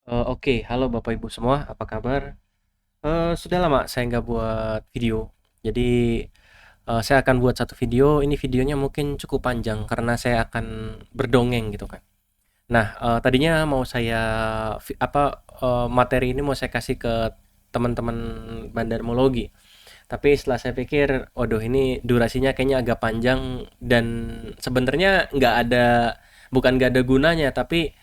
Oke, halo Bapak Ibu semua, apa kabar? Sudah lama saya nggak buat video, jadi saya akan buat satu video. Ini videonya mungkin cukup panjang karena saya akan berdongeng gitu kan. Nah, tadinya mau saya materi ini mau saya kasih ke teman-teman bandarmologi, tapi setelah saya pikir, waduh ini durasinya kayaknya agak panjang dan sebenarnya bukan nggak ada gunanya, tapi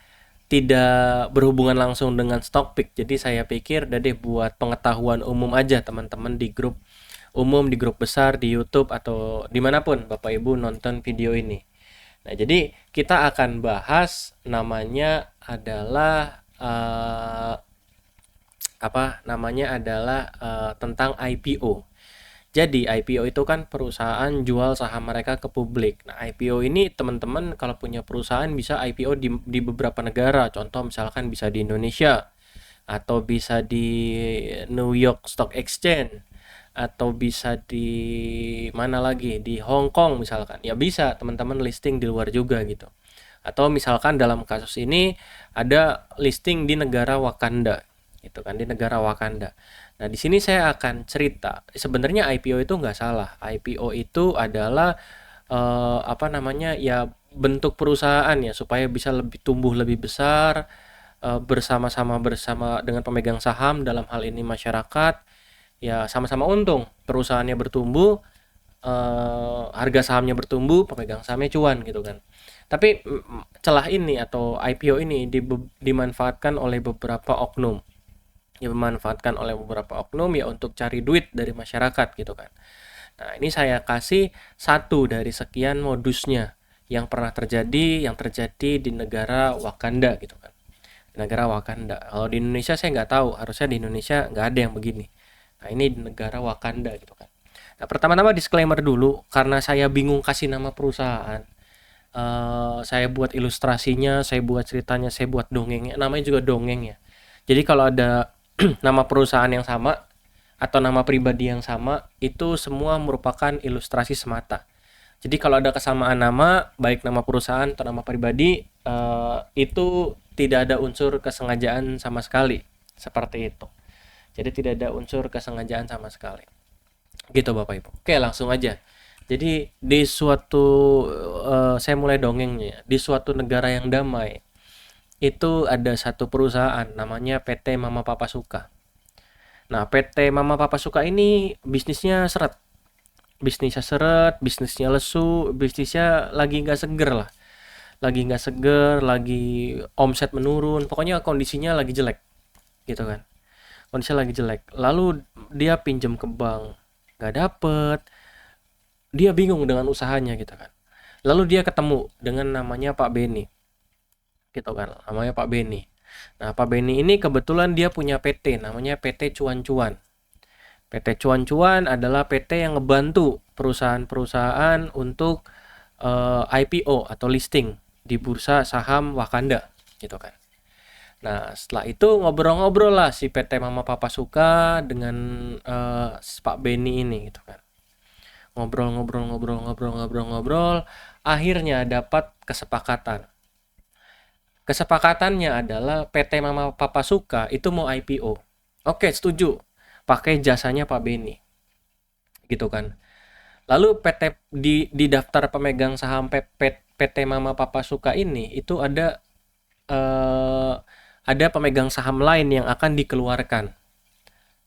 tidak berhubungan langsung dengan stock pick. Jadi saya pikir udah deh buat pengetahuan umum aja teman-teman di grup umum, di grup besar, di YouTube atau dimanapun Bapak Ibu nonton video ini. Nah, jadi kita akan bahas namanya adalah tentang IPO. Jadi IPO itu kan perusahaan jual saham mereka ke publik. Nah, IPO ini teman-teman kalau punya perusahaan bisa IPO di beberapa negara. Contoh misalkan bisa di Indonesia atau bisa di New York Stock Exchange atau bisa di mana lagi di Hong Kong misalkan. Ya bisa teman-teman listing di luar juga gitu. Atau misalkan dalam kasus ini ada listing di negara Wakanda gitu kan, di negara Wakanda. Nah, di sini saya akan cerita. Sebenarnya IPO itu nggak salah. IPO itu adalah ya bentuk perusahaan ya supaya bisa lebih tumbuh lebih besar bersama dengan pemegang saham dalam hal ini masyarakat ya sama-sama untung. Perusahaannya bertumbuh, harga sahamnya bertumbuh, pemegang sahamnya cuan gitu kan. Tapi celah ini atau IPO ini dimanfaatkan oleh beberapa oknum. Dimanfaatkan oleh beberapa oknum ya untuk cari duit dari masyarakat gitu kan. Nah, ini saya kasih satu dari sekian modusnya yang terjadi di negara Wakanda gitu kan. Di negara Wakanda. Kalau di Indonesia saya nggak tahu, harusnya di Indonesia nggak ada yang begini. Nah, ini di negara Wakanda gitu kan. Nah, pertama-tama disclaimer dulu, karena saya bingung kasih nama perusahaan. Saya buat ilustrasinya, saya buat ceritanya, saya buat dongengnya. Namanya juga dongeng ya. Jadi kalau ada nama perusahaan yang sama atau nama pribadi yang sama, itu semua merupakan ilustrasi semata. Jadi kalau ada kesamaan nama, baik nama perusahaan atau nama pribadi, itu tidak ada unsur kesengajaan sama sekali. Seperti itu. Jadi tidak ada unsur kesengajaan sama sekali. Gitu Bapak Ibu. Oke, langsung aja. Jadi saya mulai dongengnya. Di suatu negara yang damai, itu ada satu perusahaan namanya PT Mama Papa Suka. Nah, PT Mama Papa Suka ini bisnisnya seret, bisnisnya lesu, bisnisnya lagi nggak seger lah. Lagi nggak seger, lagi omset menurun, pokoknya kondisinya lagi jelek, gitu kan. Kondisinya lagi jelek. Lalu dia pinjam ke bank, nggak dapet, dia bingung dengan usahanya gitu kan. Lalu dia ketemu dengan namanya Pak Beni, gitu kan. Namanya Pak Beni. Nah, Pak Beni ini kebetulan dia punya PT, namanya PT Cuan-Cuan. PT Cuan-Cuan adalah PT yang ngebantu perusahaan-perusahaan untuk IPO atau listing di bursa saham Wakanda, gitu kan. Nah, setelah itu ngobrol-ngobrol lah si PT Mama Papa Suka dengan Pak Beni ini, gitu kan. Ngobrol-ngobrol, akhirnya dapat kesepakatan. Kesepakatannya adalah PT Mama Papa Suka itu mau IPO. Oke, setuju. Pakai jasanya Pak Beni, gitu kan. Lalu di daftar pemegang saham PT Mama Papa Suka ini itu eh, ada pemegang saham lain yang akan dikeluarkan.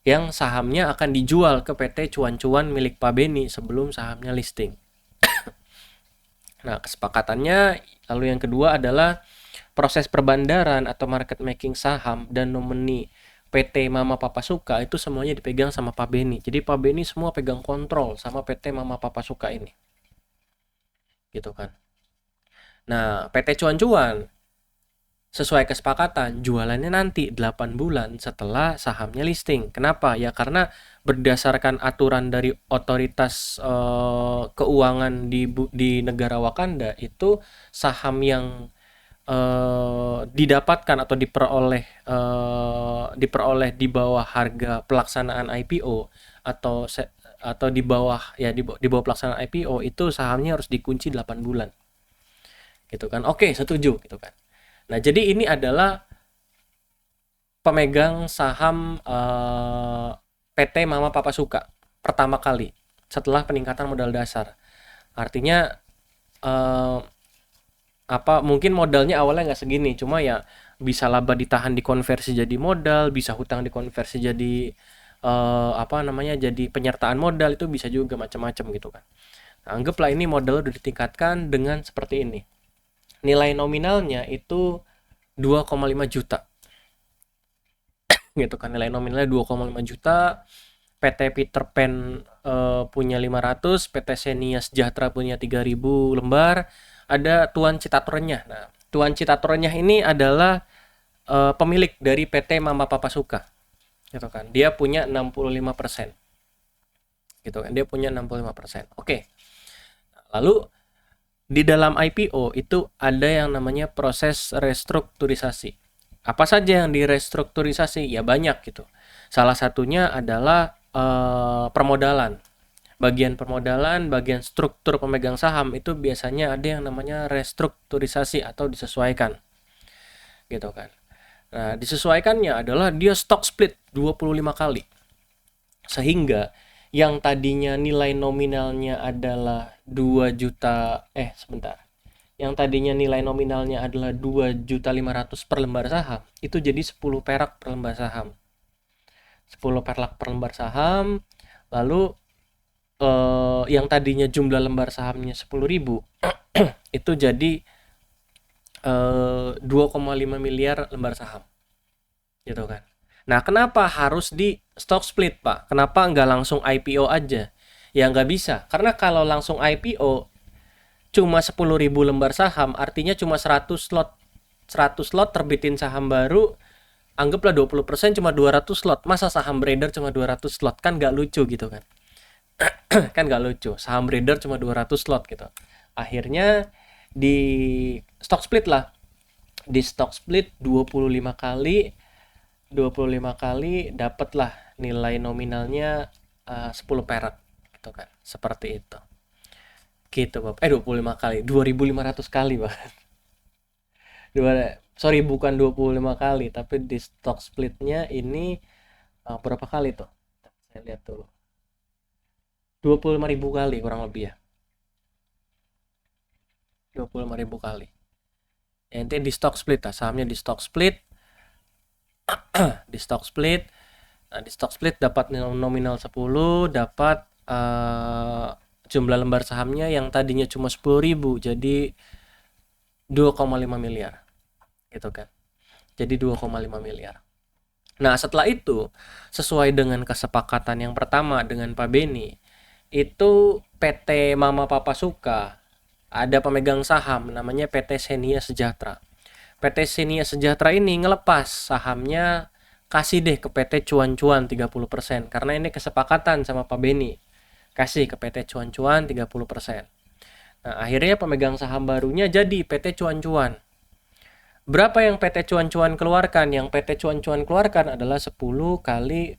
Yang sahamnya akan dijual ke PT Cuan-Cuan milik Pak Beni sebelum sahamnya listing. Nah, kesepakatannya lalu yang kedua adalah proses perbandaran atau market making saham dan nomini PT Mama Papa Suka itu semuanya dipegang sama Pak Beni. Jadi Pak Beni semua pegang kontrol sama PT Mama Papa Suka ini. Gitu kan. Nah, PT Cuan-Cuan sesuai kesepakatan jualannya nanti 8 bulan setelah sahamnya listing. Kenapa? Ya karena berdasarkan aturan dari otoritas keuangan di negara Wakanda itu saham yang didapatkan atau diperoleh di bawah harga pelaksanaan IPO atau atau di bawah pelaksanaan IPO itu sahamnya harus dikunci 8 bulan. Gitu kan. Oke, setuju gitu kan. Nah, jadi ini adalah pemegang saham PT Mama Papa Suka pertama kali setelah peningkatan modal dasar. Artinya eh, mungkin modalnya awalnya nggak segini, cuma ya bisa laba ditahan dikonversi jadi modal, bisa hutang dikonversi jadi jadi penyertaan modal, itu bisa juga macam-macam gitu kan. Nah, anggaplah ini modal udah ditingkatkan dengan seperti ini. Nilai nominalnya itu 2,5 juta gitu kan. Nilai nominalnya 2,5 juta. PT Peter Pan punya 500, PT Xenia Sejahtera punya 3.000 lembar. Ada Tuan Citatorennya. Nah, Tuan Citatorennya ini adalah pemilik dari PT Mama Papa Suka. Gitu kan. Dia punya 65%. Gitu kan. Dia punya 65%. Oke. Lalu di dalam IPO itu ada yang namanya proses restrukturisasi. Apa saja yang direstrukturisasi? Ya banyak gitu. Salah satunya adalah permodalan. Bagian permodalan, bagian struktur pemegang saham itu biasanya ada yang namanya restrukturisasi atau disesuaikan. Gitu kan. Nah, disesuaikannya adalah dia stock split 25 kali. Sehingga yang tadinya nilai nominalnya adalah 2 juta yang tadinya nilai nominalnya adalah 2.500.000 per lembar saham, itu jadi 10 perak per lembar saham. 10 perak per lembar saham, lalu yang tadinya jumlah lembar sahamnya 10.000 itu jadi 2,5 miliar lembar saham. Gitu kan. Nah, kenapa harus di stock split, Pak? Kenapa nggak langsung IPO aja? Ya nggak bisa, karena kalau langsung IPO cuma 10.000 lembar saham, artinya cuma 100 slot. 100 slot terbitin saham baru, anggaplah 20% cuma 200 slot. Masa saham beredar cuma 200 slot? Kan nggak lucu gitu kan. Kan nggak lucu. Saham beredar cuma 200 slot gitu. Akhirnya di stock split lah. Di stock split 25 kali 25 kali dapatlah nilai nominalnya 10 perak gitu kan. Seperti itu. Gitu, Bapak. 25 kali, 2.500 kali, Pak. Sorry, bukan 25 kali, tapi di stock splitnya ini berapa kali tuh? Saya lihat dulu. 25.000 kali kurang lebih ya. 25.000 kali. Ya, intinya di stock split lah, sahamnya di stock split. Di stock split. Nah, di stock split dapat nominal 10, dapat jumlah lembar sahamnya yang tadinya cuma 10.000 jadi 2,5 miliar. Gitu kan. Jadi 2,5 miliar. Nah, setelah itu, sesuai dengan kesepakatan yang pertama dengan Pak Beni, itu PT Mama Papa Suka ada pemegang saham namanya PT Xenia Sejahtera. PT Xenia Sejahtera ini ngelepas sahamnya, kasih deh ke PT Cuan-Cuan 30%, karena ini kesepakatan sama Pak Beni. Kasih ke PT Cuan-Cuan 30%. Nah, akhirnya pemegang saham barunya jadi PT Cuan-Cuan. Berapa yang PT Cuan-Cuan keluarkan? Yang PT Cuan-Cuan keluarkan adalah 10 kali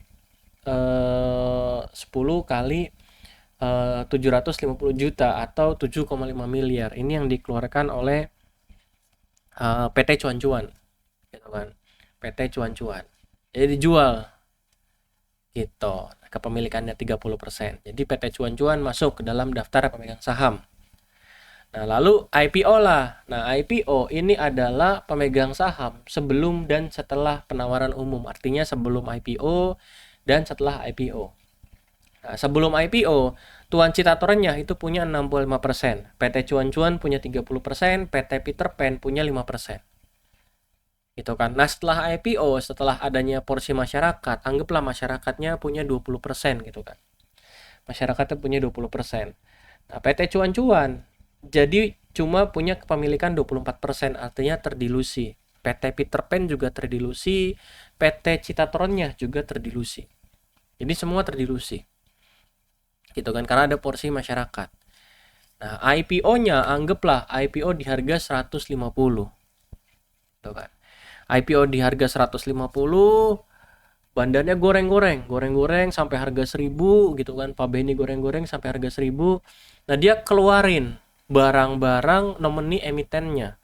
750 juta atau 7,5 miliar. Ini yang dikeluarkan oleh PT Cuan-Cuan. Gitu kan. PT Cuan-Cuan. Jadi dijual. Gitu. Kepemilikannya 30%. Jadi PT Cuan-Cuan masuk ke dalam daftar pemegang saham. Nah, lalu IPO lah. Nah, IPO ini adalah pemegang saham sebelum dan setelah penawaran umum. Artinya sebelum IPO dan setelah IPO. Nah, sebelum IPO, Tuan Citatorennya itu punya 65%. PT Cuan-Cuan punya 30%, PT Peter Pan punya 5%. Gitu kan. Nah, setelah IPO, setelah adanya porsi masyarakat, anggaplah masyarakatnya punya 20% gitu kan. Masyarakatnya punya 20%. Nah, PT Cuan-Cuan jadi cuma punya kepemilikan 24%, artinya terdilusi. PT Peter Pan juga terdilusi, PT Citatorennya juga terdilusi. Jadi semua terdilusi. Gitu kan, karena ada porsi masyarakat. Nah, IPO-nya anggaplah IPO di harga 150. Gitu kan. IPO di harga 150, bandarnya goreng-goreng sampai harga 1.000 gitu kan. Pak Beni goreng-goreng sampai harga 1.000. Nah, dia keluarin barang-barang nomini emitennya.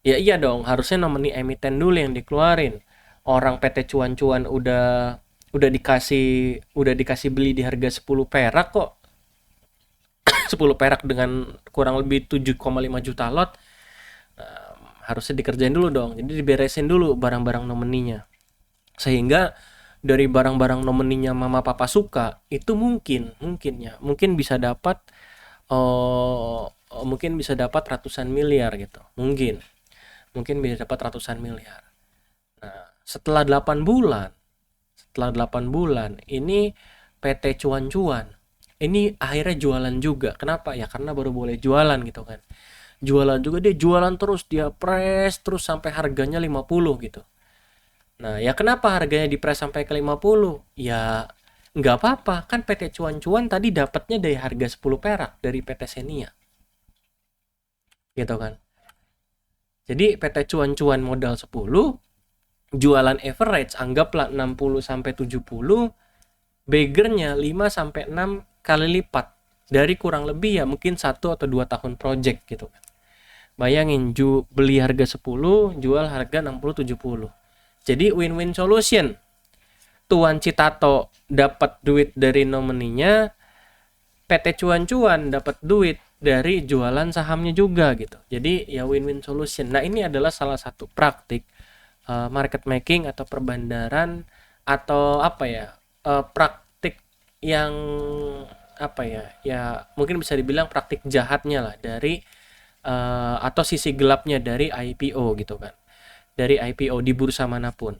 Ya iya dong, harusnya nomini emiten dulu yang dikeluarin. orang PT Cuan-Cuan udah dikasih beli di harga 10 perak kok. 10 perak dengan kurang lebih 7,5 juta lot, harusnya dikerjain dulu dong. Jadi diberesin dulu barang-barang nomininya. Sehingga dari barang-barang nomininya mama papa suka, itu mungkin bisa dapat eh, mungkin bisa dapat ratusan miliar gitu. Mungkin bisa dapat ratusan miliar. Nah, setelah 8 bulan ini PT Cuan-Cuan ini akhirnya jualan juga. Kenapa? Ya karena baru boleh jualan gitu kan. Jualan juga, dia jualan terus, dia press terus sampai harganya 50 gitu. Nah, ya kenapa harganya dipres sampai ke 50? Ya nggak apa-apa, kan PT Cuan-Cuan tadi dapatnya dari harga 10 perak dari PT Xenia, gitu kan. Jadi PT Cuan-Cuan modal 10, jualan average anggaplah 60 sampai 70, baggernya 5 sampai 6 kali lipat dari kurang lebih ya mungkin 1 atau 2 tahun project gitu kan. Bayangin, beli harga 10, jual harga 60 70. Jadi win-win solution. Tuan Citato dapat duit dari nomininya, PT Cuan-Cuan dapat duit dari jualan sahamnya juga gitu. Jadi ya win-win solution. Nah, ini adalah salah satu praktik market making atau perbandaran atau apa ya? Praktik yang apa ya? Ya mungkin bisa dibilang praktik jahatnya lah dari atau sisi gelapnya dari IPO gitu kan. Dari IPO di bursa manapun.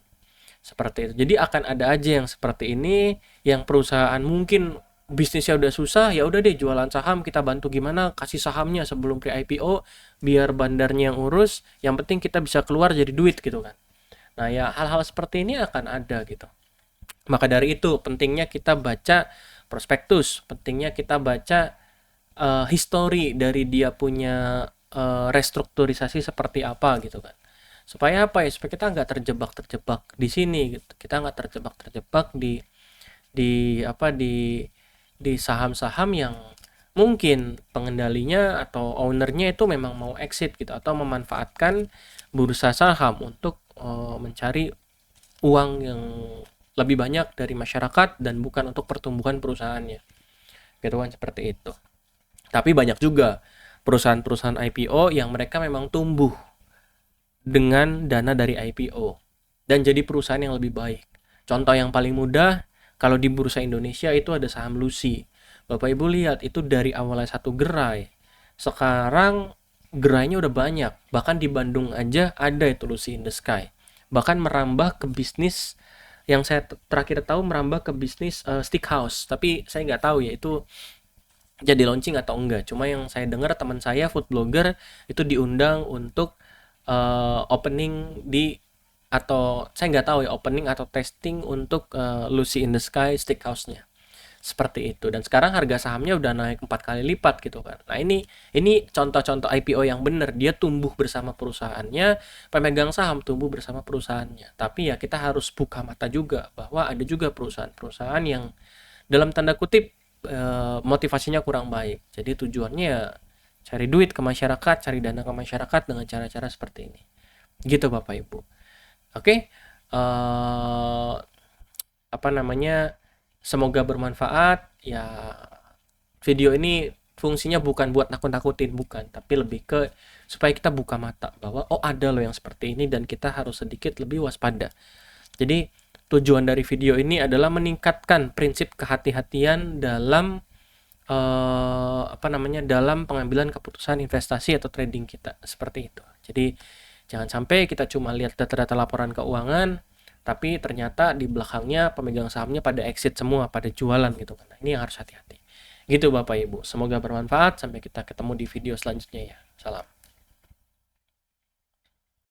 Seperti itu. Jadi akan ada aja yang seperti ini, yang perusahaan mungkin bisnisnya udah susah, ya udah deh jualan saham, kita bantu gimana, kasih sahamnya sebelum pre-IPO, biar bandarnya yang urus, yang penting kita bisa keluar jadi duit gitu kan. Nah, ya hal-hal seperti ini akan ada gitu. Maka dari itu pentingnya kita baca prospektus, pentingnya kita baca history dari dia punya restrukturisasi seperti apa gitu kan. Supaya apa ya? Supaya kita nggak terjebak di sini gitu. Kita nggak terjebak di apa di saham-saham yang mungkin pengendalinya atau ownernya itu memang mau exit gitu atau memanfaatkan bursa saham untuk mencari uang yang lebih banyak dari masyarakat dan bukan untuk pertumbuhan perusahaannya. Gitu kan, seperti itu. Tapi banyak juga perusahaan-perusahaan IPO yang mereka memang tumbuh dengan dana dari IPO dan jadi perusahaan yang lebih baik. Contoh yang paling mudah, kalau di bursa Indonesia itu ada saham Lucy. Bapak Ibu lihat itu dari awalnya satu gerai, sekarang gerainya udah banyak. Bahkan di Bandung aja ada itu Lucy in the Sky. Bahkan merambah ke bisnis yang saya terakhir tahu, merambah ke bisnis stick house. Tapi saya nggak tahu ya itu jadi launching atau enggak. Cuma yang saya dengar teman saya food blogger itu diundang untuk opening di, atau saya nggak tahu ya, opening atau testing untuk Lucy in the Sky Steakhouse-nya. Seperti itu. Dan sekarang harga sahamnya udah naik 4 kali lipat gitu kan. Nah, ini contoh-contoh IPO yang benar. Dia tumbuh bersama perusahaannya, pemegang saham tumbuh bersama perusahaannya. Tapi ya kita harus buka mata juga bahwa ada juga perusahaan-perusahaan yang dalam tanda kutip motivasinya kurang baik. Jadi tujuannya ya cari duit ke masyarakat, cari dana ke masyarakat dengan cara-cara seperti ini. Gitu Bapak Ibu. Oke. Apa namanya? Semoga bermanfaat. Ya, video ini fungsinya bukan buat nakut-nakutin, bukan, tapi lebih ke supaya kita buka mata bahwa oh ada loh yang seperti ini dan kita harus sedikit lebih waspada. Jadi tujuan dari video ini adalah meningkatkan prinsip kehati-hatian dalam dalam pengambilan keputusan investasi atau trading kita, seperti itu. Jadi jangan sampai kita cuma lihat data-data laporan keuangan tapi ternyata di belakangnya pemegang sahamnya pada exit semua, pada jualan gitu kan. Nah, ini yang harus hati-hati. Gitu Bapak Ibu. Semoga bermanfaat. Sampai kita ketemu di video selanjutnya ya. Salam.